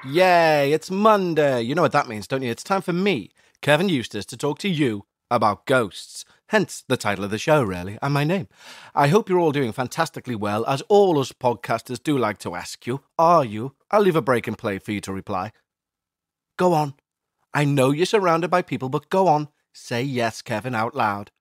Yay, it's Monday. You know what that means, don't you? It's time for me, Kevin Eustace, to talk to you about ghosts. Hence the title of the show, really, and my name. I hope you're all doing fantastically well, as all us podcasters do like to ask you. Are you? I'll leave a break and play for you to reply. Go on. I know you're surrounded by people, but go on. Say yes, Kevin, out loud.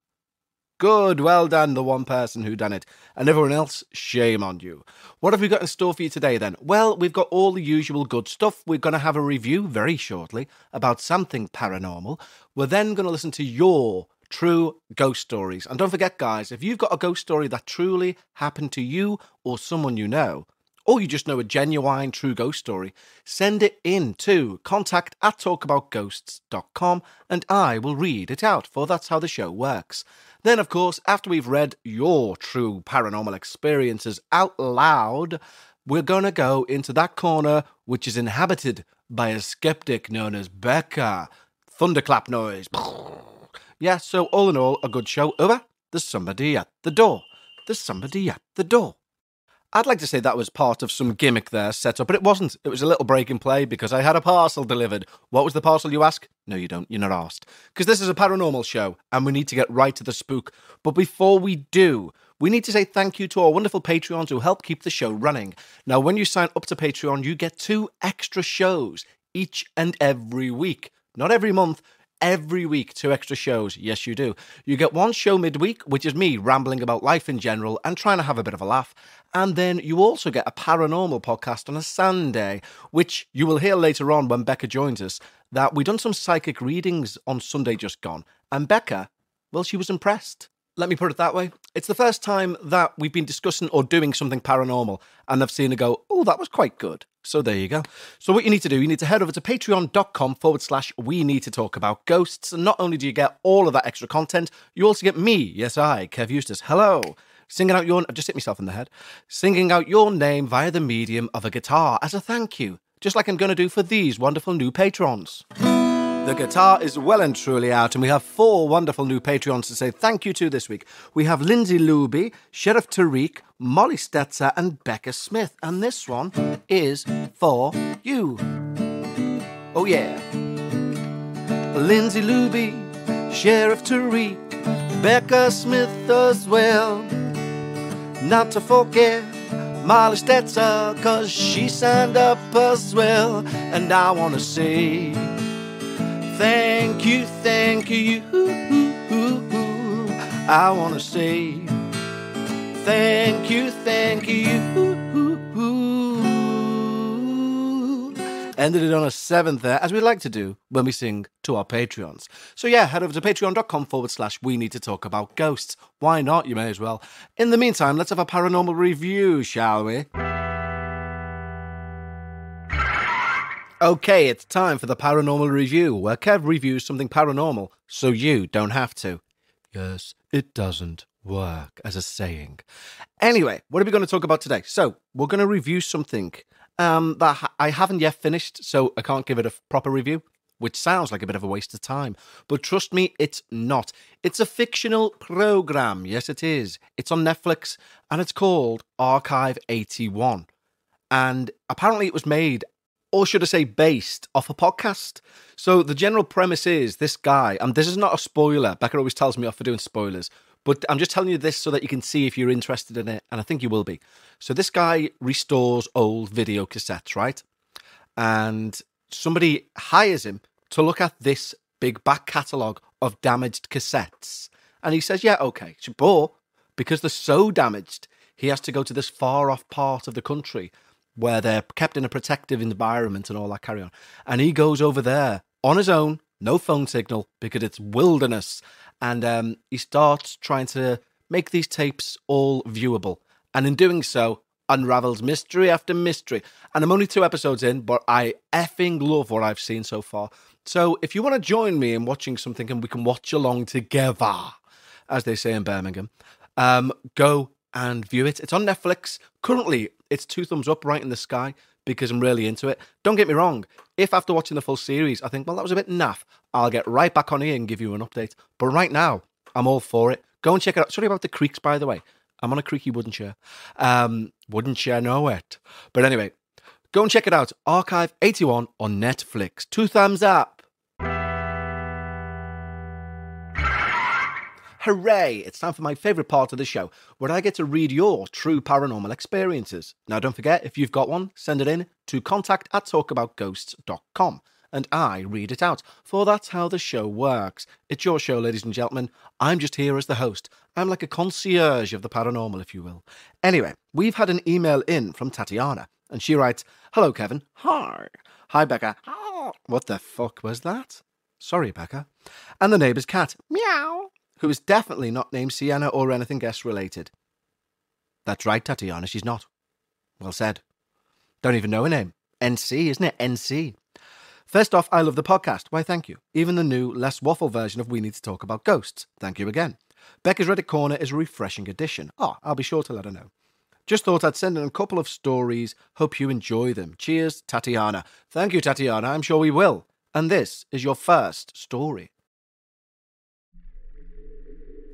Good, well done, the one person who done it. And everyone else, shame on you. What have we got in store for you today then? Well, we've got all the usual good stuff. We're going to have a review very shortly about something paranormal. We're then going to listen to your true ghost stories. And don't forget, guys, if you've got a ghost story that truly happened to you or someone you know, or you just know a genuine true ghost story, send it in to contact@talkaboutghosts.com and I will read it out, for that's how the show works. Then, of course, after we've read your true paranormal experiences out loud, we're going to go into that corner which is inhabited by a skeptic known as Bekah. Thunderclap noise. Yeah, so all in all, a good show. Over. There's somebody at the door. There's somebody at the door. I'd like to say that was part of some gimmick there set up, but it wasn't. It was a little break in play because I had a parcel delivered. What was the parcel, you ask? No, you don't. You're not asked. Because this is a paranormal show and we need to get right to the spook. But before we do, we need to say thank you to our wonderful Patreons who help keep the show running. Now, when you sign up to Patreon, you get 2 extra shows each and every week. Not every month. Every week, 2 extra shows. Yes, you do. You get 1 show midweek, which is me rambling about life in general and trying to have a bit of a laugh. And then you also get a paranormal podcast on a Sunday, which you will hear later on when Bekah joins us, that we done some psychic readings on Sunday just gone. And Bekah, well, she was impressed. Let me put it that way. It's the first time that we've been discussing or doing something paranormal and I've seen her go, oh, that was quite good. So there you go. So what you need to do, you need to head over to patreon.com/we need to talk about ghosts. And not only do you get all of that extra content, you also get me, yes I, Kev Eustace, hello, singing out I've just hit myself in the head, singing out your name via the medium of a guitar as a thank you, just like I'm going to do for these wonderful new patrons. The guitar is well and truly out, and we have 4 wonderful new Patreons to say thank you to this week. We have Lindsay Luby, Sheriff Tariq, Molly Stetzer, and Becca Smith. And this one is for you. Oh, yeah. Lindsay Luby, Sheriff Tariq, Becca Smith as well. Not to forget Molly Stetzer, 'cause she signed up as well. And I want to say thank you. I want to say thank you. Ended it on a 7th there, as we like to do when we sing to our Patreons. So yeah, head over to patreon.com/we need to talk about ghosts. Why not? You may as well. In the meantime, let's have a paranormal review, shall we? Okay, it's time for the paranormal review, where Kev reviews something paranormal, so you don't have to. Yes, it doesn't work as a saying. Anyway, what are we going to talk about today? So, we're going to review something that I haven't yet finished, so I can't give it a proper review, which sounds like a bit of a waste of time. But trust me, it's not. It's a fictional program. Yes, it is. It's on Netflix, and it's called Archive 81. And apparently it was made, or should I say based, off a podcast. So the general premise is this guy, and this is not a spoiler, Becca always tells me off for doing spoilers, but I'm just telling you this so that you can see if you're interested in it, and I think you will be. So this guy restores old video cassettes, right? And somebody hires him to look at this big back catalogue of damaged cassettes. And he says, yeah, okay, but because they're so damaged, he has to go to this far off part of the country where they're kept in a protective environment and all that carry on. And he goes over there on his own, no phone signal, because it's wilderness. And he starts trying to make these tapes all viewable. And in doing so, unravels mystery after mystery. And I'm only 2 episodes in, but I effing love what I've seen so far. So if you want to join me in watching something and we can watch along together, as they say in Birmingham, go and view it. It's on Netflix. Currently, it's 2 thumbs up right in the sky because I'm really into it. Don't get me wrong. If after watching the full series, I think, well, that was a bit naff, I'll get right back on here and give you an update. But right now, I'm all for it. Go and check it out. Sorry about the creaks, by the way. I'm on a creaky wooden chair. Wooden chair, know it. But anyway, Go and check it out, Archive 81 on Netflix. 2 thumbs up. Hooray! It's time for my favourite part of the show, where I get to read your true paranormal experiences. Now don't forget, if you've got one, send it in to contact@talkaboutghosts.com, and I read it out, for that's how the show works. It's your show, ladies and gentlemen. I'm just here as the host. I'm like a concierge of the paranormal, if you will. Anyway, we've had an email in from Tatiana, and she writes, "Hello, Kevin." Hi. Hi, Becca. What the fuck was that? Sorry, Becca. And the neighbour's cat, Meow, who is definitely not named Sienna or anything guest-related. That's right, Tatiana, she's not. Well said. Don't even know her name. NC, isn't it? NC. First off, I love the podcast. Why, thank you. Even the new, less waffle version of We Need to Talk About Ghosts. Thank you again. Becca's Reddit Corner is a refreshing addition. I'll be sure to let her know. Just thought I'd send in a couple of stories. Hope you enjoy them. Cheers, Tatiana. Thank you, Tatiana. I'm sure we will. And this is your first story.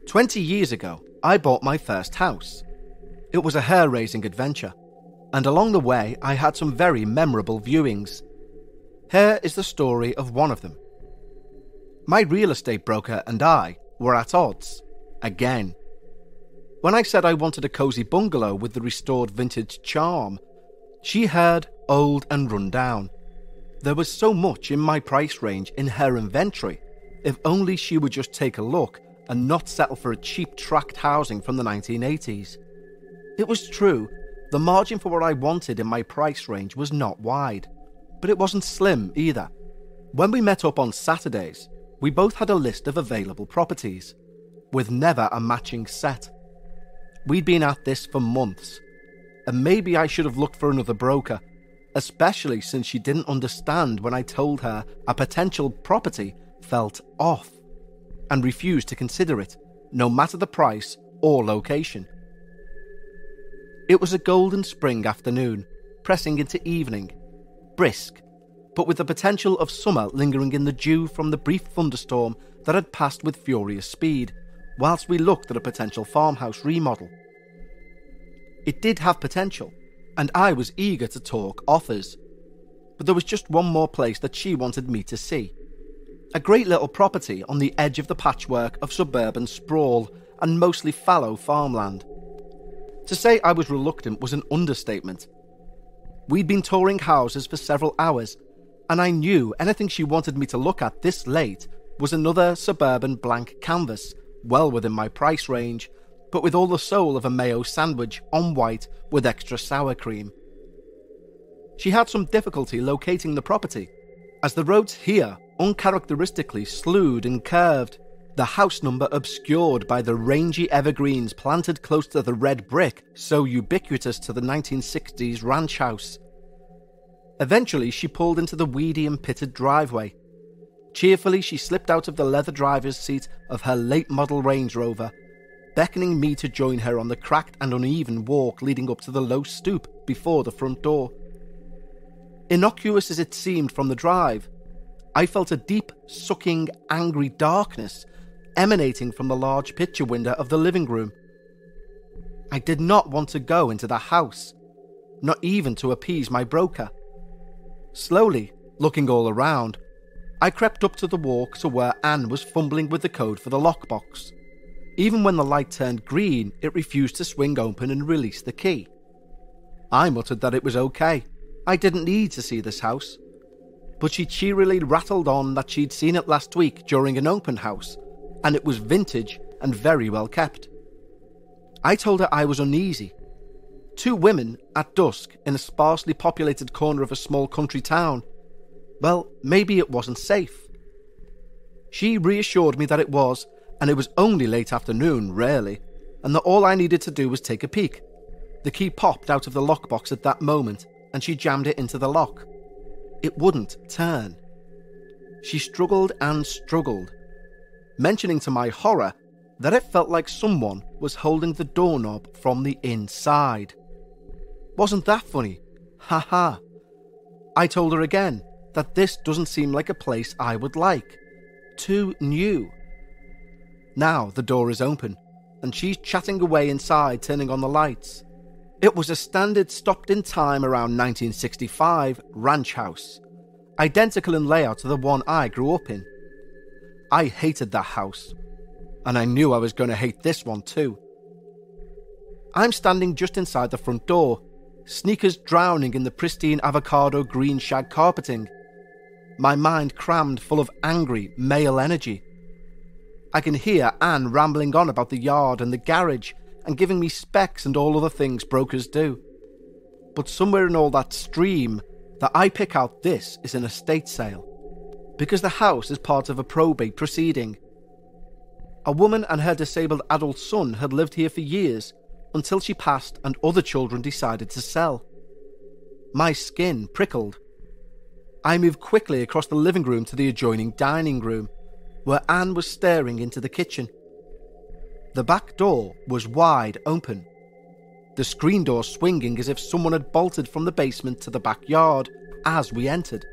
20 years ago, I bought my first house. It was a hair-raising adventure, and along the way, I had some very memorable viewings. Here is the story of one of them. My real estate broker and I were at odds, again. When I said I wanted a cosy bungalow with the restored vintage charm, she heard old and run down. There was so much in my price range in her inventory. If only she would just take a look and not settle for a cheap tract housing from the 1980s. It was true, the margin for what I wanted in my price range was not wide, but it wasn't slim either. When we met up on Saturdays, we both had a list of available properties, with never a matching set. We'd been at this for months, and maybe I should have looked for another broker, especially since she didn't understand when I told her a potential property felt off, and refused to consider it, no matter the price or location. It was a golden spring afternoon, pressing into evening, brisk, but with the potential of summer lingering in the dew from the brief thunderstorm that had passed with furious speed, whilst we looked at a potential farmhouse remodel. It did have potential, and I was eager to talk offers, but there was just one more place that she wanted me to see. A great little property on the edge of the patchwork of suburban sprawl and mostly fallow farmland. To say I was reluctant was an understatement. We'd been touring houses for several hours, and I knew anything she wanted me to look at this late was another suburban blank canvas, well within my price range, but with all the soul of a mayo sandwich on white with extra sour cream. She had some difficulty locating the property, as the roads here uncharacteristically slewed and curved, the house number obscured by the rangy evergreens planted close to the red brick so ubiquitous to the 1960s ranch house. Eventually, she pulled into the weedy and pitted driveway. Cheerfully, she slipped out of the leather driver's seat of her late-model Range Rover, beckoning me to join her on the cracked and uneven walk leading up to the low stoop before the front door. Innocuous as it seemed from the drive, I felt a deep, sucking, angry darkness emanating from the large picture window of the living room. I did not want to go into the house, not even to appease my broker. Slowly, looking all around, I crept up to the walk to where Anne was fumbling with the code for the lockbox. Even when the light turned green, it refused to swing open and release the key. I muttered that it was okay. I didn't need to see this house. But she cheerily rattled on that she'd seen it last week during an open house, and it was vintage and very well kept. I told her I was uneasy. 2 women at dusk in a sparsely populated corner of a small country town. Well, maybe it wasn't safe. She reassured me that it was, and it was only late afternoon, really, and that all I needed to do was take a peek. The key popped out of the lockbox at that moment, and she jammed it into the lock. It wouldn't turn. She struggled and struggled, mentioning to my horror that it felt like someone was holding the doorknob from the inside. Wasn't that funny? Ha ha. I told her again that this doesn't seem like a place I would like. Too new. Now the door is open, and she's chatting away inside, turning on the lights. It was a standard stopped-in-time around 1965 ranch house, identical in layout to the one I grew up in. I hated that house, and I knew I was going to hate this one too. I'm standing just inside the front door, sneakers drowning in the pristine avocado green shag carpeting, my mind crammed full of angry male energy. I can hear Anne rambling on about the yard and the garage and giving me specs and all other things brokers do. But somewhere in all that stream that I pick out this is an estate sale, because the house is part of a probate proceeding. A woman and her disabled adult son had lived here for years until she passed and other children decided to sell. My skin prickled. I moved quickly across the living room to the adjoining dining room, where Anne was staring into the kitchen. The back door was wide open, the screen door swinging as if someone had bolted from the basement to the backyard as we entered.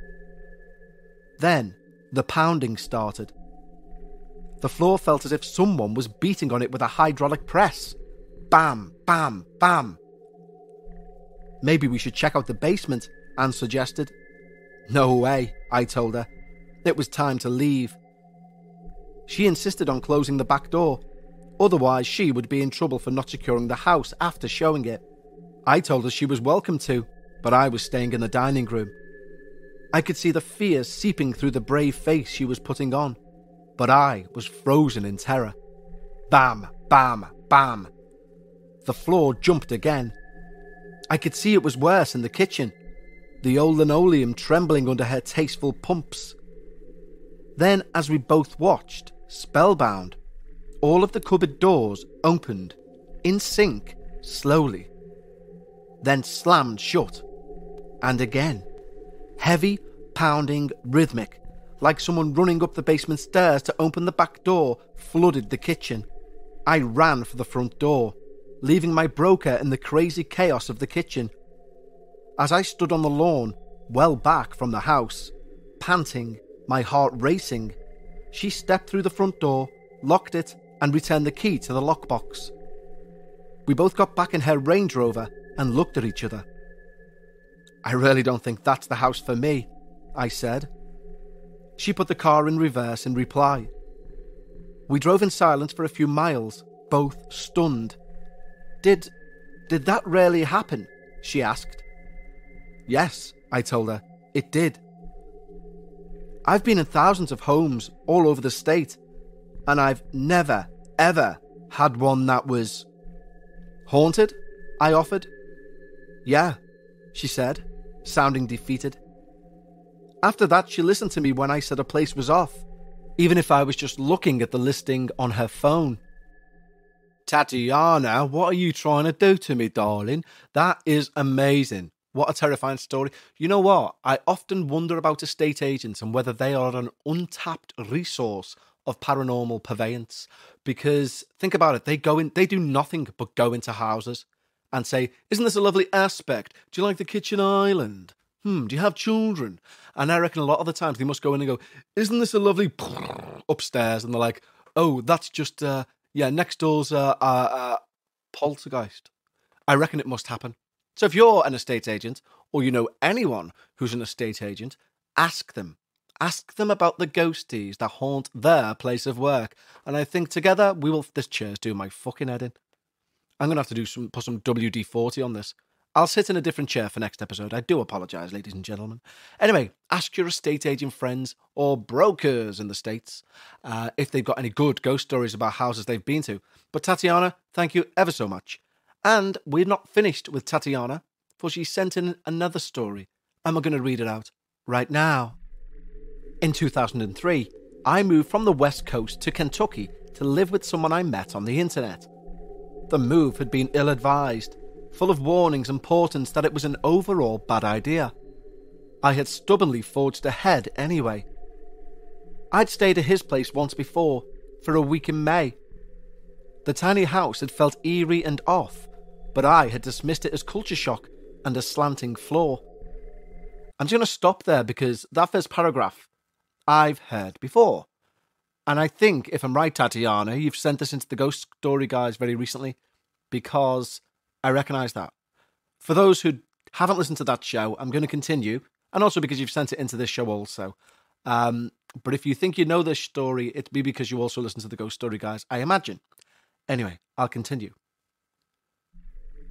Then the pounding started. The floor felt as if someone was beating on it with a hydraulic press. Bam, bam, bam. Maybe we should check out the basement, Anne suggested. No way, I told her. It was time to leave. She insisted on closing the back door, otherwise she would be in trouble for not securing the house after showing it. I told her she was welcome to, but I was staying in the dining room. I could see the fear seeping through the brave face she was putting on, but I was frozen in terror. Bam, bam, bam. The floor jumped again. I could see it was worse in the kitchen, the old linoleum trembling under her tasteful pumps. Then, as we both watched, spellbound, all of the cupboard doors opened, in sync, slowly, then slammed shut. And again, heavy, pounding, rhythmic, like someone running up the basement stairs to open the back door, flooded the kitchen. I ran for the front door, leaving my broker in the crazy chaos of the kitchen. As I stood on the lawn, well back from the house, panting, my heart racing, she stepped through the front door, locked it, and returned the key to the lockbox. We both got back in her Range Rover and looked at each other. I really don't think that's the house for me, I said. She put the car in reverse in reply. We drove in silence for a few miles, both stunned. Did that really happen? She asked. Yes, I told her, it did. I've been in thousands of homes all over the state, and I've never, ever had one that was haunted, I offered. Yeah, she said, sounding defeated. After that, she listened to me when I said a place was off, even if I was just looking at the listing on her phone. Tatiana, what are you trying to do to me, darling? That is amazing. What a terrifying story. You know what? I often wonder about estate agents and whether they are an untapped resource of paranormal purveyance. Because think about it, they do nothing but go into houses and say, isn't this a lovely aspect? Do you like the kitchen island? Do you have children? And I reckon a lot of the times they must go in and go, isn't this a lovely upstairs? And they're like, oh, that's just, next door's poltergeist. I reckon it must happen. So if you're an estate agent, or you know anyone who's an estate agent, ask them. Ask them about the ghosties that haunt their place of work. And I think together we will... This chair's doing my fucking head in. I'm going to have to put some WD-40 on this. I'll sit in a different chair for next episode. I do apologise, ladies and gentlemen. Anyway, ask your estate agent friends or brokers in the States if they've got any good ghost stories about houses they've been to. But Tatiana, thank you ever so much. And we're not finished with Tatiana, for she sent in another story, and we're going to read it out right now. In 2003, I moved from the West Coast to Kentucky to live with someone I met on the internet. The move had been ill-advised, full of warnings and portents that it was an overall bad idea. I had stubbornly forged ahead anyway. I'd stayed at his place once before, for a week in May. The tiny house had felt eerie and off, but I had dismissed it as culture shock and a slanting floor. I'm just going to stop there because that first paragraph I've heard before. And I think, if I'm right, Tatiana, you've sent this into the Ghost Story Guys very recently because I recognise that. For those who haven't listened to that show, I'm going to continue, and also because you've sent it into this show also. But if you think you know this story, it'd be because you also listen to the Ghost Story Guys, I imagine. Anyway, I'll continue.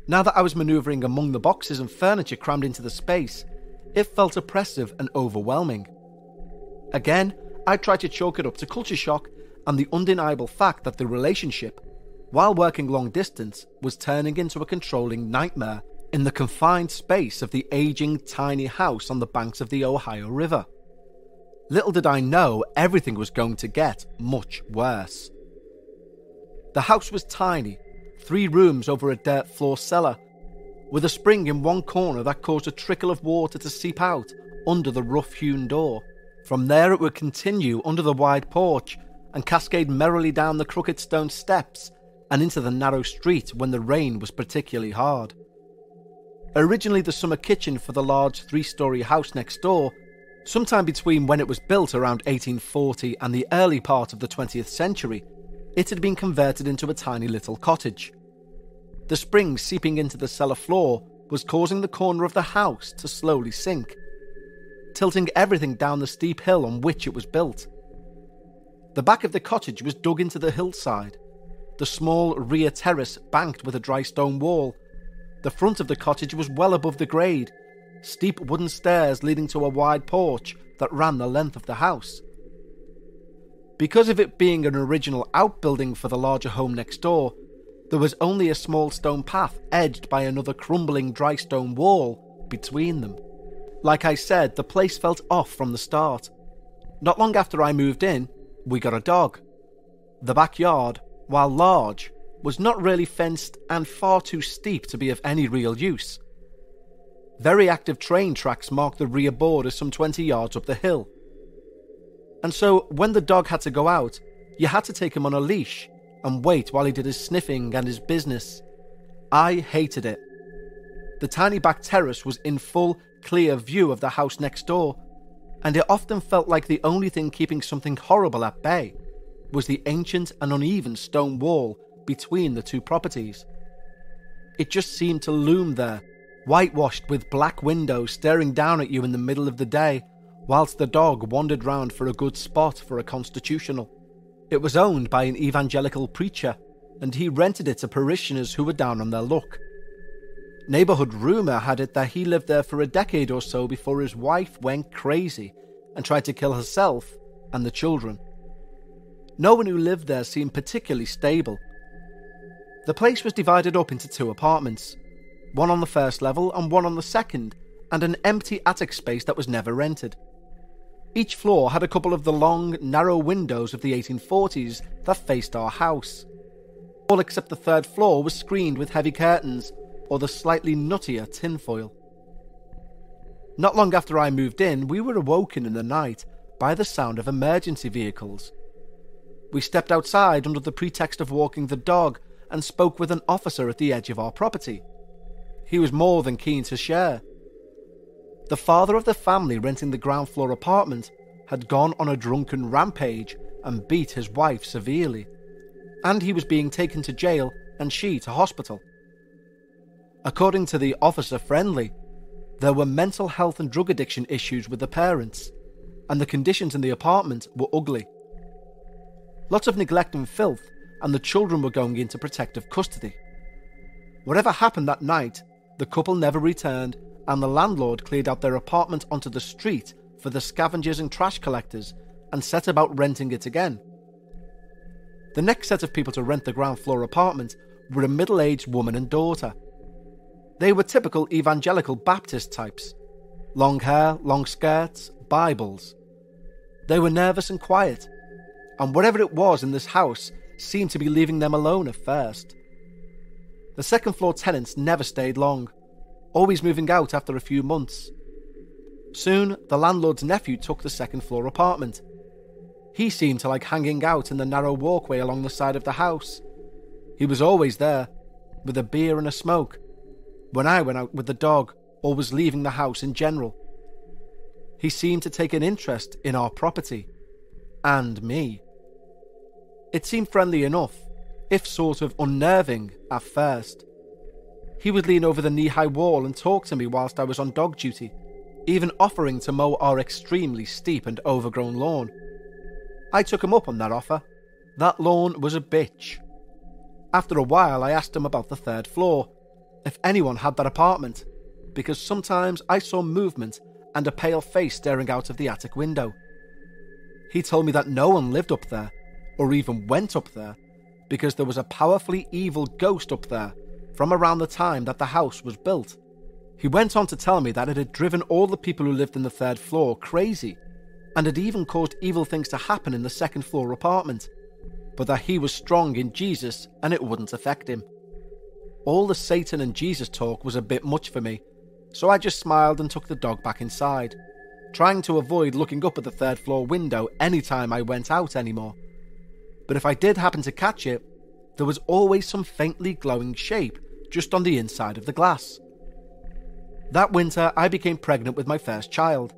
Now that I was manoeuvring among the boxes and furniture crammed into the space, it felt oppressive and overwhelming. Again, I tried to chalk it up to culture shock and the undeniable fact that the relationship, while working long distance, was turning into a controlling nightmare in the confined space of the aging tiny house on the banks of the Ohio River. Little did I know everything was going to get much worse. The house was tiny, 3 rooms over a dirt floor cellar, with a spring in one corner that caused a trickle of water to seep out under the rough-hewn door. From there it would continue under the wide porch and cascade merrily down the crooked stone steps and into the narrow street when the rain was particularly hard. Originally the summer kitchen for the large 3-storey house next door, sometime between when it was built around 1840 and the early part of the 20th century, it had been converted into a tiny little cottage. The spring seeping into the cellar floor was causing the corner of the house to slowly sink, tilting everything down the steep hill on which it was built. The back of the cottage was dug into the hillside, the small rear terrace banked with a dry stone wall. The front of the cottage was well above the grade, steep wooden stairs leading to a wide porch that ran the length of the house. Because of it being an original outbuilding for the larger home next door, there was only a small stone path edged by another crumbling dry stone wall between them. Like I said, the place felt off from the start. Not long after I moved in, we got a dog. The backyard, while large, was not really fenced and far too steep to be of any real use. Very active train tracks marked the rear border some 20 yards up the hill. And so, when the dog had to go out, you had to take him on a leash and wait while he did his sniffing and his business. I hated it. The tiny back terrace was in full, clear view of the house next door, and it often felt like the only thing keeping something horrible at bay was the ancient and uneven stone wall between the two properties. It just seemed to loom there, whitewashed with black windows staring down at you in the middle of the day, whilst the dog wandered round for a good spot for a constitutional. It was owned by an evangelical preacher, and he rented it to parishioners who were down on their luck. Neighbourhood rumour had it that he lived there for a decade or so before his wife went crazy and tried to kill herself and the children. No one who lived there seemed particularly stable. The place was divided up into 2 apartments, one on the first level and one on the second, and an empty attic space that was never rented. Each floor had a couple of the long, narrow windows of the 1840s that faced our house. All except the 3rd floor was screened with heavy curtains or the slightly nuttier tinfoil. Not long after I moved in, we were awoken in the night by the sound of emergency vehicles. We stepped outside under the pretext of walking the dog and spoke with an officer at the edge of our property. He was more than keen to share. The father of the family renting the ground floor apartment had gone on a drunken rampage and beat his wife severely, and he was being taken to jail and she to hospital. According to the officer friendly, there were mental health and drug addiction issues with the parents, and the conditions in the apartment were ugly. Lots of neglect and filth, and the children were going into protective custody. Whatever happened that night, the couple never returned, and the landlord cleared out their apartment onto the street for the scavengers and trash collectors and set about renting it again. The next set of people to rent the ground floor apartment were a middle-aged woman and daughter. They were typical evangelical Baptist types. Long hair, long skirts, Bibles. They were nervous and quiet, and whatever it was in this house seemed to be leaving them alone at first. The second floor tenants never stayed long, always moving out after a few months. Soon, the landlord's nephew took the second floor apartment. He seemed to like hanging out in the narrow walkway along the side of the house. He was always there, with a beer and a smoke, when I went out with the dog or was leaving the house in general. He seemed to take an interest in our property, and me. It seemed friendly enough, if sort of unnerving at first. He would lean over the knee-high wall and talk to me whilst I was on dog duty, even offering to mow our extremely steep and overgrown lawn. I took him up on that offer. That lawn was a bitch. After a while, I asked him about the 3rd floor, if anyone had that apartment, because sometimes I saw movement and a pale face staring out of the attic window. He told me that no one lived up there, or even went up there, because there was a powerfully evil ghost up there from around the time that the house was built. He went on to tell me that it had driven all the people who lived in the 3rd floor crazy, and had even caused evil things to happen in the 2nd floor apartment, but that he was strong in Jesus and it wouldn't affect him. All the Satan and Jesus talk was a bit much for me, so I just smiled and took the dog back inside, trying to avoid looking up at the 3rd floor window any time I went out anymore. But if I did happen to catch it, there was always some faintly glowing shape just on the inside of the glass. That winter, I became pregnant with my first child.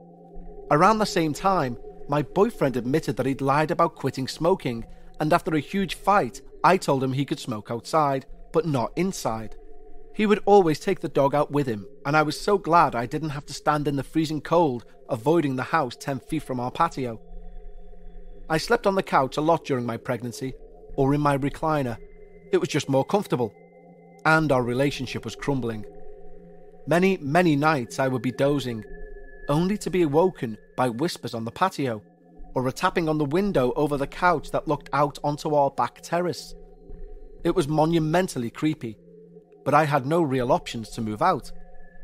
Around the same time, my boyfriend admitted that he'd lied about quitting smoking, and after a huge fight, I told him he could smoke outside, but not inside. He would always take the dog out with him, and I was so glad I didn't have to stand in the freezing cold, avoiding the house 10 feet from our patio. I slept on the couch a lot during my pregnancy, or in my recliner. It was just more comfortable, and our relationship was crumbling. Many nights I would be dozing, only to be awoken by whispers on the patio, or a tapping on the window over the couch that looked out onto our back terrace. It was monumentally creepy, but I had no real options to move out,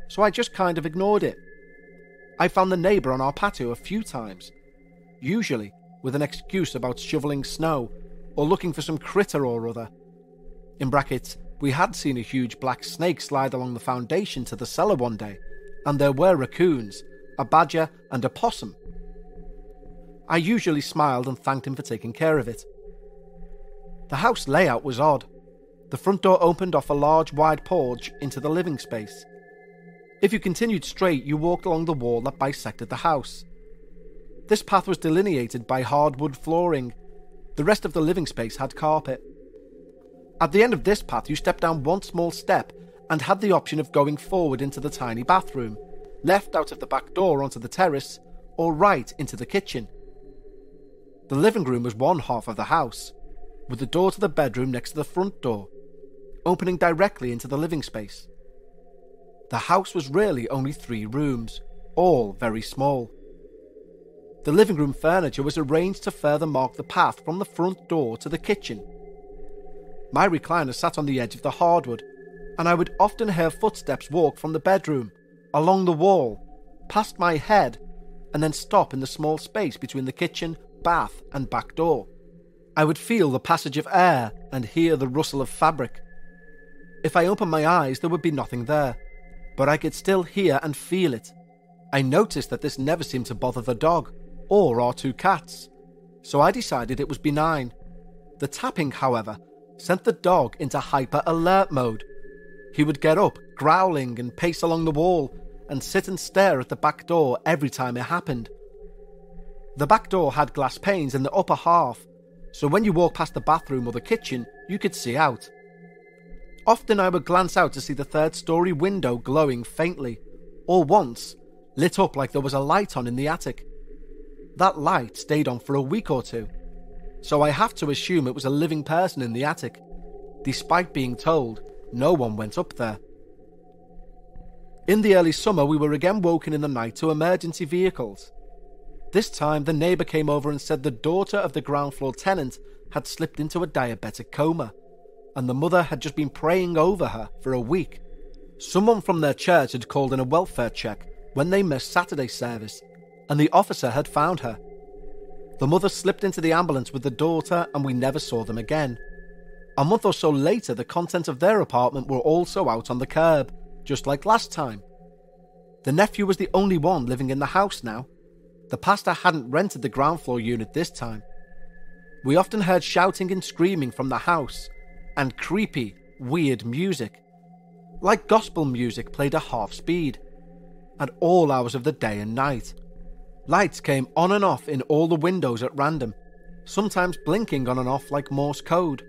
so I just kind of ignored it. I found the neighbour on our patio a few times, usually with an excuse about shoveling snow or looking for some critter or other. In brackets, we had seen a huge black snake slide along the foundation to the cellar one day, and there were raccoons, a badger and a possum. I usually smiled and thanked him for taking care of it. The house layout was odd. The front door opened off a large wide porch into the living space. If you continued straight, you walked along the wall that bisected the house. This path was delineated by hardwood flooring. The rest of the living space had carpet. At the end of this path, you stepped down one small step and had the option of going forward into the tiny bathroom, left out of the back door onto the terrace, or right into the kitchen. The living room was one half of the house, with the door to the bedroom next to the front door, opening directly into the living space. The house was really only 3 rooms, all very small. The living room furniture was arranged to further mark the path from the front door to the kitchen. My recliner sat on the edge of the hardwood, and I would often hear footsteps walk from the bedroom, along the wall, past my head, and then stop in the small space between the kitchen, bath, and back door. I would feel the passage of air and hear the rustle of fabric. If I opened my eyes, there would be nothing there, but I could still hear and feel it. I noticed that this never seemed to bother the dog, or our 2 cats, so I decided it was benign. The tapping, however, sent the dog into hyper-alert mode. He would get up, growling, and pace along the wall, and sit and stare at the back door every time it happened. The back door had glass panes in the upper half, so when you walked past the bathroom or the kitchen, you could see out. Often I would glance out to see the 3rd-story window glowing faintly, or once, lit up like there was a light on in the attic. That light stayed on for a week or 2, so I have to assume it was a living person in the attic, despite being told no one went up there. In the early summer, we were again woken in the night to emergency vehicles. This time, the neighbour came over and said the daughter of the ground floor tenant had slipped into a diabetic coma, and the mother had just been praying over her for a week. Someone from their church had called in a welfare check when they missed Saturday service, and the officer had found her. The mother slipped into the ambulance with the daughter, and we never saw them again. A month or so later, the contents of their apartment were also out on the curb, just like last time. The nephew was the only one living in the house now. The pastor hadn't rented the ground floor unit this time. We often heard shouting and screaming from the house, and creepy, weird music. Like gospel music played at half speed, at all hours of the day and night. Lights came on and off in all the windows at random, sometimes blinking on and off like Morse code.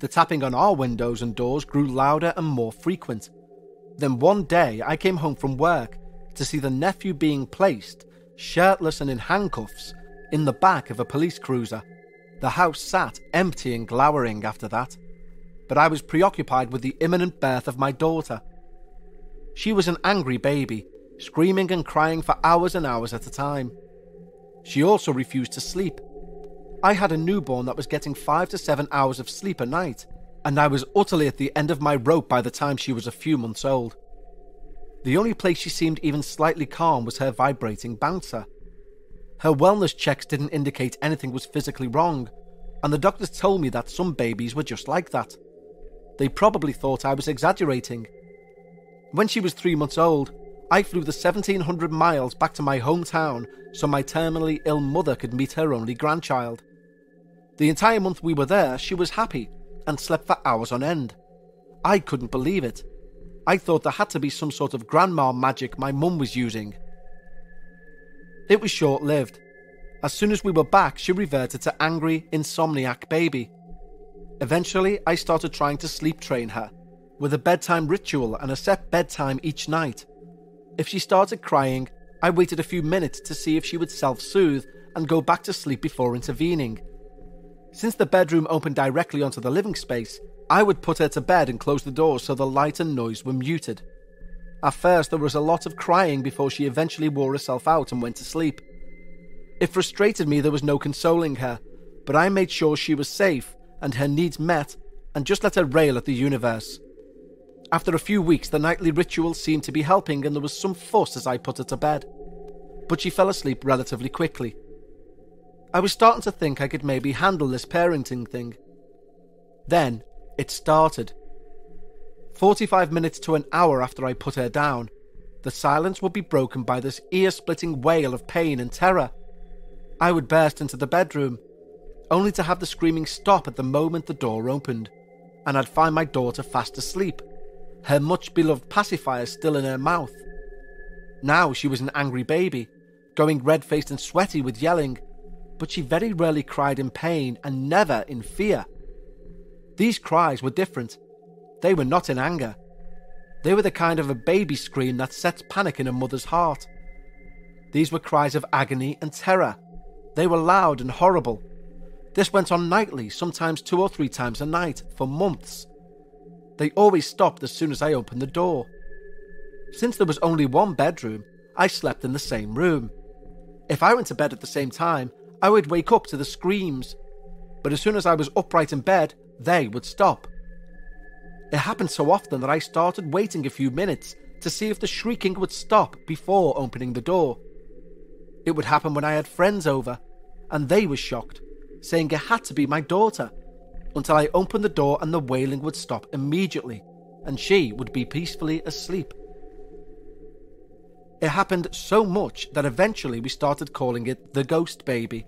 The tapping on our windows and doors grew louder and more frequent, Then one day I came home from work to see the nephew being placed, shirtless and in handcuffs, in the back of a police cruiser. The house sat empty and glowering after that, but I was preoccupied with the imminent birth of my daughter. She was an angry baby, screaming and crying for hours and hours at a time. She also refused to sleep. I had a newborn that was getting 5 to 7 hours of sleep a night, and I was utterly at the end of my rope by the time she was a few months old. The only place she seemed even slightly calm was her vibrating bouncer. Her wellness checks didn't indicate anything was physically wrong, and the doctors told me that some babies were just like that. They probably thought I was exaggerating. When she was 3 months old, I flew the 1,700 miles back to my hometown so my terminally ill mother could meet her only grandchild. The entire month we were there, she was happy and slept for hours on end. I couldn't believe it. I thought there had to be some sort of grandma magic my mum was using. It was short-lived. As soon as we were back, she reverted to angry, insomniac baby. Eventually, I started trying to sleep train her, with a bedtime ritual and a set bedtime each night. If she started crying, I waited a few minutes to see if she would self-soothe and go back to sleep before intervening. Since the bedroom opened directly onto the living space, I would put her to bed and close the doors so the light and noise were muted. At first, there was a lot of crying before she eventually wore herself out and went to sleep. It frustrated me there was no consoling her, but I made sure she was safe and her needs met and just let her rail at the universe. After a few weeks, the nightly ritual seemed to be helping and there was some fuss as I put her to bed, but she fell asleep relatively quickly. I was starting to think I could maybe handle this parenting thing. Then, it started. 45 minutes to an hour after I put her down, the silence would be broken by this ear-splitting wail of pain and terror. I would burst into the bedroom, only to have the screaming stop at the moment the door opened, and I'd find my daughter fast asleep, her much-beloved pacifier still in her mouth. Now she was an angry baby, going red-faced and sweaty with yelling, but she very rarely cried in pain and never in fear. These cries were different. They were not in anger. They were the kind of a baby scream that sets panic in a mother's heart. These were cries of agony and terror. They were loud and horrible. This went on nightly, sometimes 2 or 3 times a night, for months. They always stopped as soon as I opened the door. Since there was only one bedroom, I slept in the same room. If I went to bed at the same time, I would wake up to the screams, but as soon as I was upright in bed, they would stop. It happened so often that I started waiting a few minutes to see if the shrieking would stop before opening the door. It would happen when I had friends over, and they were shocked, saying it had to be my daughter, until I opened the door and the wailing would stop immediately, and she would be peacefully asleep. It happened so much that eventually we started calling it the ghost baby.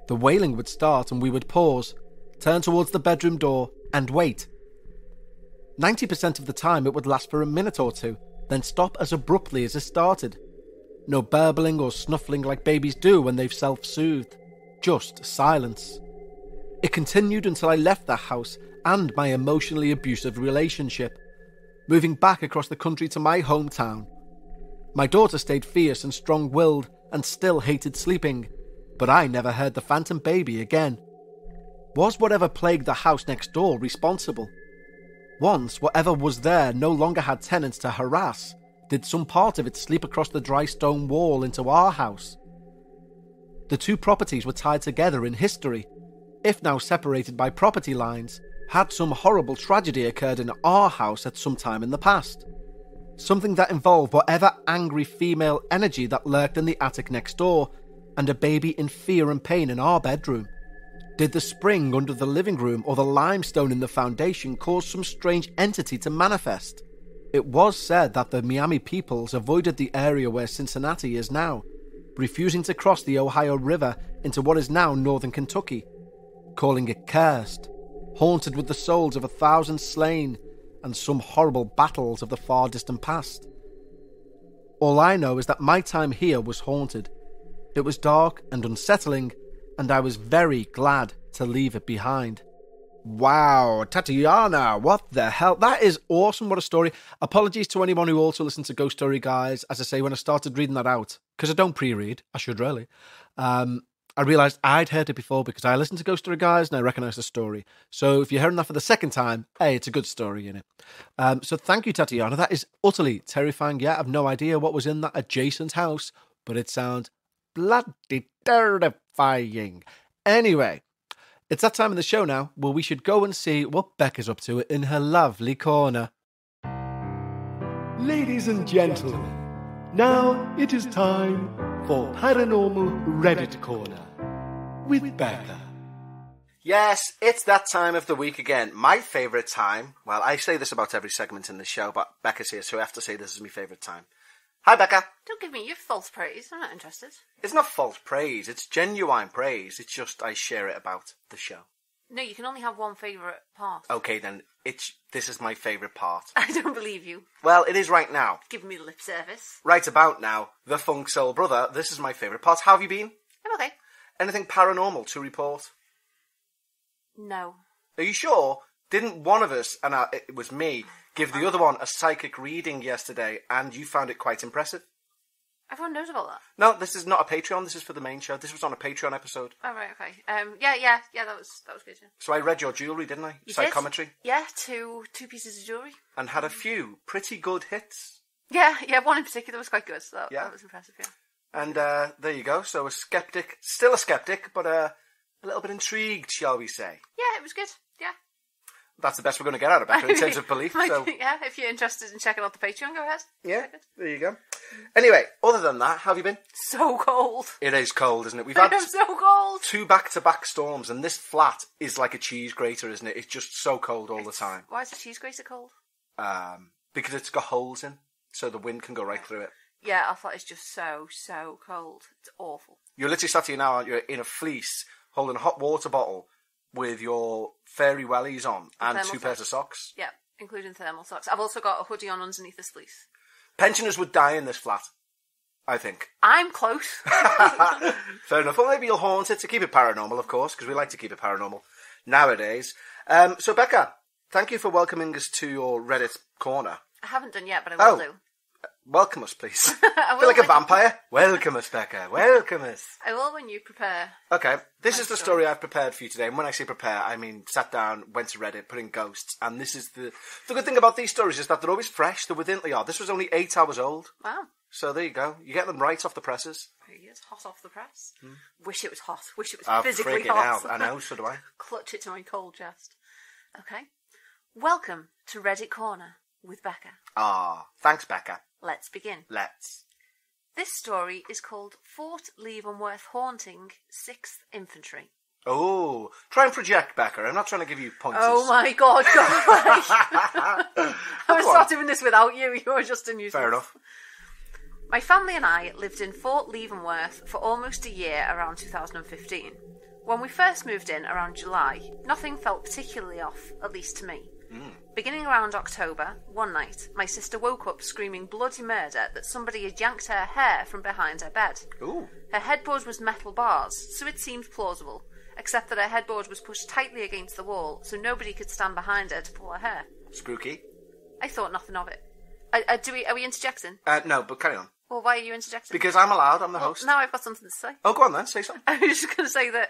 The wailing would start and we would pause, turn towards the bedroom door, and wait. 90% of the time it would last for a minute or two, then stop as abruptly as it started. No burbling or snuffling like babies do when they've self-soothed. Just silence. It continued until I left the house and my emotionally abusive relationship, moving back across the country to my hometown. My daughter stayed fierce and strong-willed and still hated sleeping, but I never heard the phantom baby again. Was whatever plagued the house next door responsible? Once whatever was there no longer had tenants to harass, did some part of it sleep across the dry stone wall into our house? The two properties were tied together in history. If now separated by property lines, had some horrible tragedy occurred in our house at some time in the past? Something that involved whatever angry female energy that lurked in the attic next door, and a baby in fear and pain in our bedroom. Did the spring under the living room or the limestone in the foundation cause some strange entity to manifest? It was said that the Miami peoples avoided the area where Cincinnati is now, refusing to cross the Ohio River into what is now northern Kentucky, calling it cursed, haunted with the souls of 1,000 slain, and some horrible battles of the far distant past. All I know is that my time here was haunted. It was dark and unsettling, and I was very glad to leave it behind. Wow, Tatiana, what the hell? That is awesome. What a story. Apologies to anyone who also listens to Ghost Story Guys. As I say, when I started reading that out, because I don't pre-read, I should really, I realised I'd heard it before because I listened to Ghost Story Guys and I recognised the story. So if you're hearing that for the second time, hey, it's a good story, innit? So thank you, Tatiana. That is utterly terrifying. Yeah, I've no idea what was in that adjacent house, but it sounds bloody terrifying. Anyway, it's that time of the show now where we should go and see what Becca's up to in her lovely corner. Ladies and gentlemen, now it is time for Paranormal Reddit Corner with Becca. Yes, it's that time of the week again. My favourite time. Well, I say this about every segment in the show, but Becca's here, so I have to say this is my favourite time. Hi, Becca. Don't give me your false praise. I'm not interested. It's not false praise. It's genuine praise. It's just I share it about the show. No, you can only have one favourite part. Okay, then. This is my favourite part. I don't believe you. Well, it is right now. Giving me lip service. Right about now, the Funk Soul Brother. This is my favourite part. How have you been? I'm okay. Anything paranormal to report? No. Are you sure? Didn't one of us, and it was me, give the other one a psychic reading yesterday, and you found it quite impressive? Everyone knows about that. No, this is not a Patreon. This is for the main show. This was on a Patreon episode. Oh, right, okay. Yeah, that was good, yeah. So I read your jewellery, didn't I? You Psychometry. did? Yeah, two pieces of jewellery. And had a few pretty good hits. Yeah, one in particular was quite good, so that was impressive, yeah. And there you go. So a skeptic, still a skeptic, but a little bit intrigued, shall we say. Yeah, it was good, yeah. That's the best we're going to get out of Becca in terms of belief. So. Yeah, if you're interested in checking out the Patreon, go ahead. Yeah, there you go. Anyway, other than that, how have you been? So cold. It is cold, isn't it? We've had I'm so cold. 2 back-to-back storms, and this flat is like a cheese grater, isn't it? It's just so cold all the time. Why is the cheese grater cold? Because it's got holes in, so the wind can go right through it. Yeah, I thought it's just so cold. It's awful. You're literally sat here now, aren't you, in a fleece, holding a hot water bottle with your fairy wellies on and 2 pairs of socks. Yeah, including thermal socks. I've also got a hoodie on underneath this fleece. Pensioners would die in this flat, I think. I'm close. Fair enough. Well, maybe you'll haunt it to keep it paranormal, of course, because we like to keep it paranormal nowadays. So, Becca, thank you for welcoming us to your Reddit corner. I haven't done yet, but I will do. Welcome us, please. I feel like a vampire. Welcome us, Becca. Welcome us. I will when you prepare. Okay, this is the story I've prepared for you today. And when I say prepare, I mean sat down, went to Reddit, put in ghosts. And this is the good thing about these stories is that they're always fresh. They're within. This was only 8 hours old. Wow. So there you go. You get them right off the presses. Yes, hot off the press. Wish it was hot. Wish it was physically hot. Out. I know, so do I. Clutch it to my cold chest. Okay. Welcome to Reddit Corner with Becca. Thanks, Becca. Let's begin. Let's. This story is called Fort Leavenworth Haunting, 6th Infantry. Oh, try and project, Becca. I'm not trying to give you pointers. Oh my God, I would start doing this without you. You're just a nuisance. Fair enough. My family and I lived in Fort Leavenworth for almost a year around 2015. When we first moved in around July, nothing felt particularly off, at least to me. Beginning around October, one night, my sister woke up screaming bloody murder that somebody had yanked her hair from behind her bed. Ooh. Her headboard was metal bars, so it seemed plausible, except that her headboard was pushed tightly against the wall, so nobody could stand behind her to pull her hair. Spooky. I thought nothing of it. Are we interjecting? No, but carry on. Well, why are you interjecting? Because I'm allowed, I'm the host. Now I've got something to say. Oh, go on then, say something. I was just going to say that,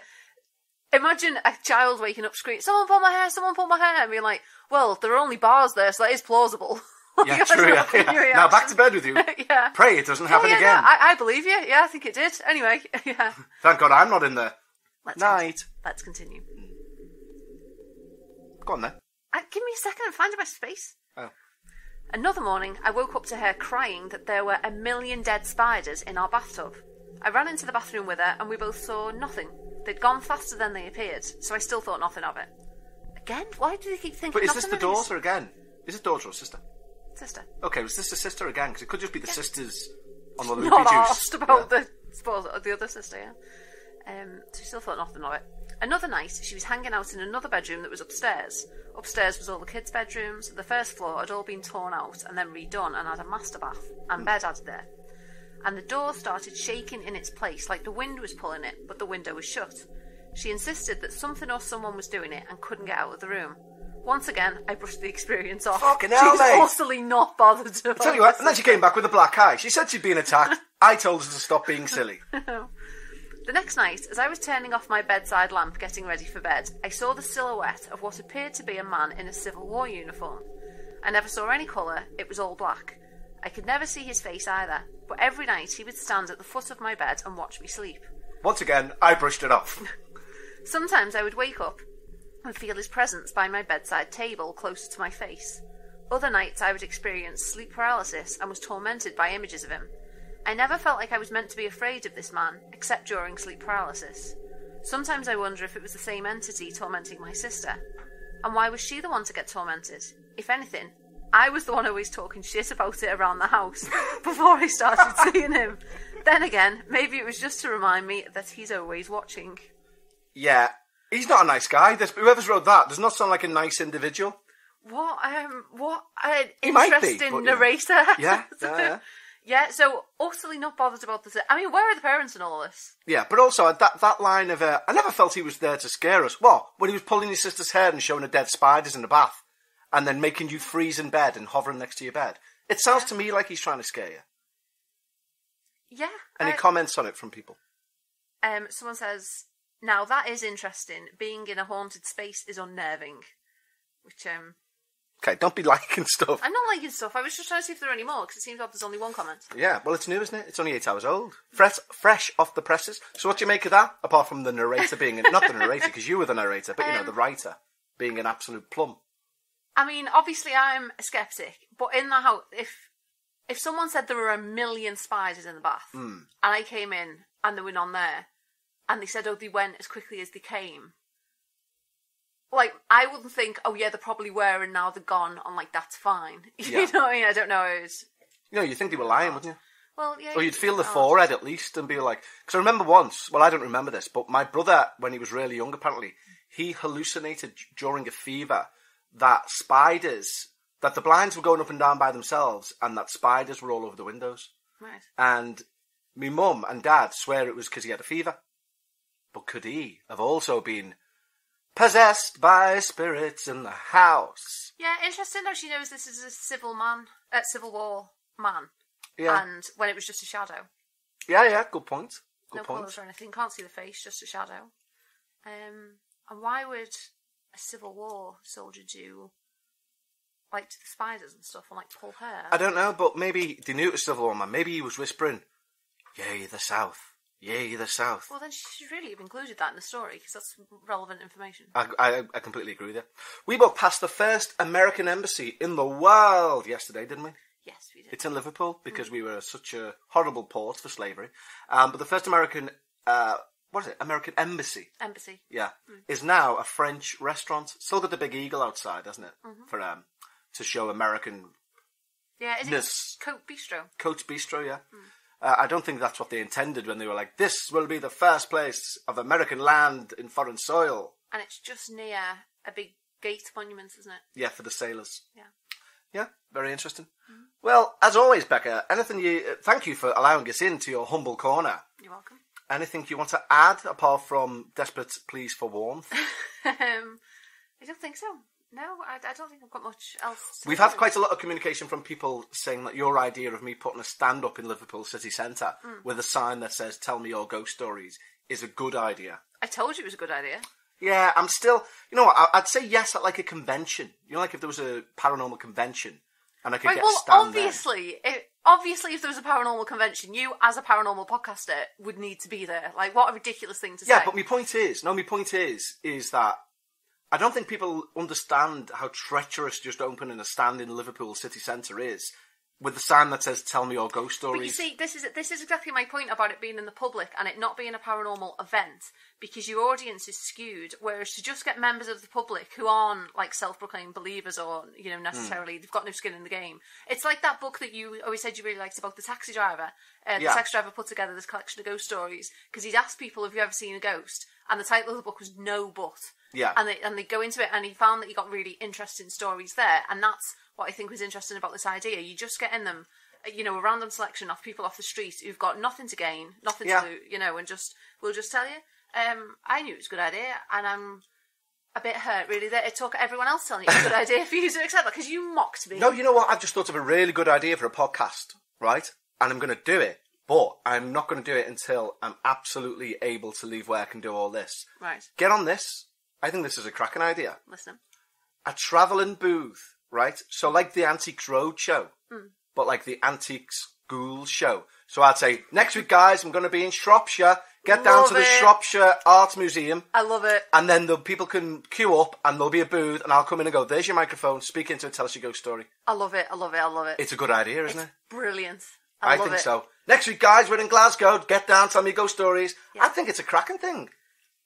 imagine a child waking up screaming, someone pull my hair, and being like, well, there are only bars there, so that is plausible. Yeah, true, yeah. Now back to bed with you. Yeah. Pray it doesn't happen again. No, I believe you. Yeah, I think it did. Anyway, yeah. Thank God I'm not in there. Let's continue. Go on then. Give me a second, I'm finding my space. Oh. Another morning, I woke up to her crying that there were 1 million dead spiders in our bathtub. I ran into the bathroom with her, and we both saw nothing. They'd gone faster than they appeared, so I still thought nothing of it. Again? Why do they keep thinking But is nothing this the of it? daughter again? Is it daughter or sister? Sister. Okay, was this the sister again? Because it could just be the sisters on the loopy Not juice. asked about the other sister, yeah. So she still thought nothing of it. Another night, she was hanging out in another bedroom that was upstairs. Upstairs was all the kids' bedrooms. The first floor had all been torn out and then redone and had a master bath and bed added there. And the door started shaking in its place like the wind was pulling it, but the window was shut. She insisted that something or someone was doing it and couldn't get out of the room. Once again, I brushed the experience off. Fucking hell, She's mate. utterly not bothered about Tell you what, and then she came back with a black eye. She said she'd been attacked. I told her to stop being silly. The next night, as I was turning off my bedside lamp getting ready for bed, I saw the silhouette of what appeared to be a man in a Civil War uniform. I never saw any colour, it was all black. I could never see his face either, but every night he would stand at the foot of my bed and watch me sleep. Once again, I brushed it off. Sometimes I would wake up and feel his presence by my bedside table closer to my face. Other nights I would experience sleep paralysis and was tormented by images of him. I never felt like I was meant to be afraid of this man, except during sleep paralysis. Sometimes I wonder if it was the same entity tormenting my sister. And why was she the one to get tormented? If anything, I was the one always talking shit about it around the house before I started seeing him. Then again, maybe it was just to remind me that he's always watching. Yeah, he's not a nice guy. Whoever's wrote that does not sound like a nice individual. What an He might be, interesting but, you know. narrator. Yeah. Yeah, so utterly not bothered about this. I mean, where are the parents in all this? Yeah, but also that line of, I never felt he was there to scare us. What? When he was pulling your sister's hair and showing her dead spiders in the bath, and then making you freeze in bed and hovering next to your bed. It sounds to me like he's trying to scare you. Yeah. Any comments on it from people? Someone says, now that is interesting. Being in a haunted space is unnerving. Which, Okay, don't be liking stuff. I'm not liking stuff. I was just trying to see if there are any more, because it seems like there's only one comment. Yeah, well, it's new, isn't it? It's only 8 hours old. Fresh off the presses. So what do you make of that? Apart from the narrator being... not the narrator, because you were the narrator, but, the writer being an absolute plum. I mean, obviously I'm a skeptic, but in the house, if someone said there were 1 million spiders in the bath, and I came in and there were none there, and they said, oh, they went as quickly as they came... Like, I wouldn't think, oh yeah, there probably were and now they're gone. I'm like, that's fine. Yeah. You know what I mean? I don't know. It was... You'd think they were lying, wouldn't you? Well, yeah. Or you'd feel the forehead at least and be like... Because I remember once, well, I don't remember this, but my brother, when he was really young, apparently, he hallucinated during a fever that the blinds were going up and down by themselves and that spiders were all over the windows. Right. And me mum and dad swear it was because he had a fever. But could he have also been... possessed by spirits in the house? Yeah, interesting though. She knows this is a Civil War man. Yeah. And when it was just a shadow. Yeah, good point. No colours or anything. Can't see the face, just a shadow. And why would a Civil War soldier do, like, to the spiders and stuff and, like, pull hair? I don't know, but maybe they knew it was Civil War man. Maybe he was whispering, "Yay, the South. Yay, the South." Well, then she should really have included that in the story, because that's relevant information. I completely agree with you. We walked past the first American embassy in the world yesterday, didn't we? Yes, we did. It's in Liverpool, because we were such a horrible port for slavery. But the first American... American embassy. Embassy. Yeah. Is now a French restaurant. Still got the big eagle outside, hasn't it? Mm-hmm. For to show American... Yeah, is it Coat Bistro? Coat Bistro, yeah. I don't think that's what they intended when they were like, this will be the first place of American land in foreign soil. And it's just near a big gate monument, isn't it? Yeah, for the sailors. Yeah. Yeah, very interesting. Well, as always, Becca, thank you for allowing us into your humble corner. You're welcome. Anything you want to add, apart from desperate pleas for warmth? I don't think so. No, I don't think I've got much else to We've say. had quite a lot of communication from people saying that your idea of me putting a stand-up in Liverpool city centre with a sign that says, "Tell me your ghost stories," is a good idea. I told you it was a good idea. Yeah, I'm still... You know what, I'd say yes at, like, a convention. You know, like if there was a paranormal convention and I could get a stand obviously, if there was a paranormal convention, you, as a paranormal podcaster, would need to be there. Like, what a ridiculous thing to say. Yeah, but my point is that I don't think people understand how treacherous just opening a stand in Liverpool city centre is, with the sign that says, "Tell me your ghost stories." But you see, this is exactly my point about it being in the public and it not being a paranormal event, because your audience is skewed, whereas to just get members of the public who aren't, like, self-proclaimed believers or, you know, necessarily, they've got no skin in the game. It's like that book that you always said you really liked about the taxi driver. The taxi driver put together this collection of ghost stories, because he'd asked people, have you ever seen a ghost? And the title of the book was No But. Yeah. And they go into it, and he found that he got really interesting stories there, and that's what I think was interesting about this idea. You just get in them, you know, a random selection of people off the street who've got nothing to gain, nothing to lose, you know, and we'll just tell you. I knew it was a good idea, and I'm a bit hurt, really, that it took everyone else telling you it's a good idea for you to accept that, because you mocked me. No, you know what? I've just thought of a really good idea for a podcast, right? And I'm going to do it, but I'm not going to do it until I'm absolutely able to leave work and do all this. Right. Get on this. I think this is a cracking idea. Listen. A travelling booth, right? So like the Antiques Road show, but like the Antiques Ghouls show. So I'd say, next week, guys, I'm going to be in Shropshire. Get down to the Shropshire Art Museum. I love it. And then the people can queue up and there'll be a booth and I'll come in and go, there's your microphone, speak into it, tell us your ghost story. I love it. It's a good idea, isn't it? Brilliant. I think so. Next week, guys, we're in Glasgow. Get down, tell me your ghost stories. Yeah. I think it's a cracking thing.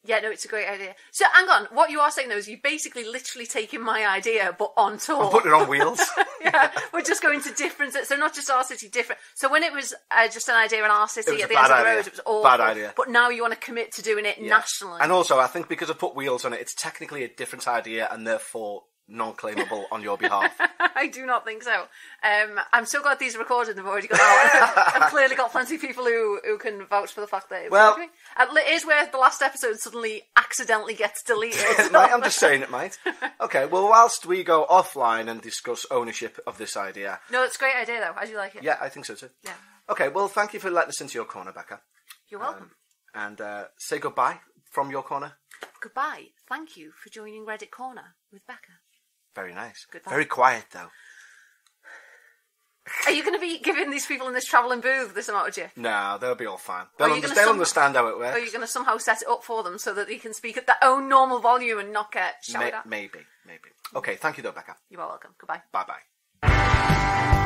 Yeah, no, it's a great idea. So, hang on. What you are saying, though, is you basically literally taking my idea, but on tour. I'm putting it on wheels. Yeah, we're just going to different... So, not just our city, different... So, when it was just an idea in our city at the end of the road, it was awful. Bad idea. But now you want to commit to doing it nationally. And also, I think because I put wheels on it, it's technically a different idea and therefore non-claimable on your behalf. I do not think so. I'm so glad these are recorded and have already gone out. I've clearly got plenty of people who can vouch for the fact that it was working. It is where the last episode suddenly accidentally gets deleted. I'm just saying it might. Okay, well, whilst we go offline and discuss ownership of this idea... No, it's a great idea, though. How do you like it? Yeah, I think so, too. Yeah. Okay, well, thank you for letting us into your corner, Becca. You're welcome. And say goodbye from your corner. Goodbye. Thank you for joining Reddit Corner with Becca. Very nice. Goodbye. Very quiet, though. Are you going to be giving these people in this travelling booth this emoji? No, they'll be all fine. They'll understand how it works. Or are you going to somehow set it up for them so that they can speak at their own normal volume and not get shouted at? Maybe. Okay, thank you, though, Becca. You are welcome. Goodbye. Bye-bye.